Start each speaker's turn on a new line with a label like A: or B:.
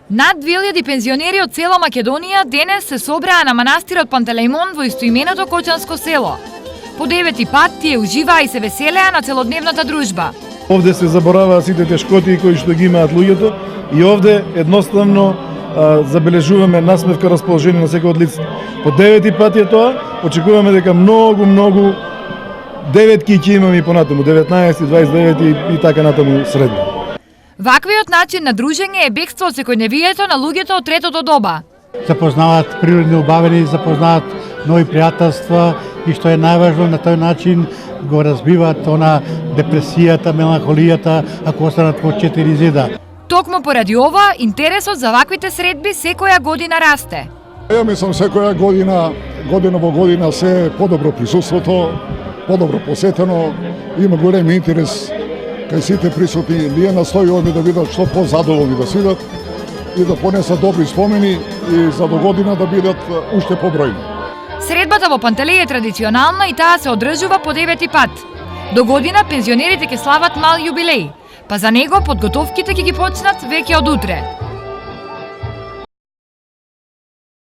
A: Над 2000 пензионери од цела Македонија денес се собраа на манастирот Пантелеимон во истоименото Кочанско село. По 9-ти пат тие уживаа и се веселеа на целодневната дружба.
B: Овде се забораваат сите тешкоти кои што ги имаат луѓето и овде едноставно забележуваме насмевка расположение на секој од лица. По 9-ти пат е тоа, очекуваме дека многу деветки ќе имаме и понатаму, 19, 29 и така натаму средно.
A: Ваквиот начин на дружење е бегство од секојдневието на луѓето од третото доба.
C: Запознаваат природни убавини, запознаваат нови пријателства и што е најважно, на тој начин го разбиваат она депресијата, меланхолијата, ако останат во 4 зида.
A: Токму поради ова, интересот за ваквите средби секоја година расте.
D: Ја мислам секоја година во година се подобро присуството, подобро посетено, има голем интерес кај сите присутни. Ние настојуваме да бидат што позадоволни да сидат и да понесат добри спомени и за до година да бидат уште побројни.
A: Средбата во Пантелеј е традиционална и таа се одржува по 9-ти пат. До година пензионерите ќе слават мал јубилеј, па за него подготовките ќе ги почнат веќе од утре.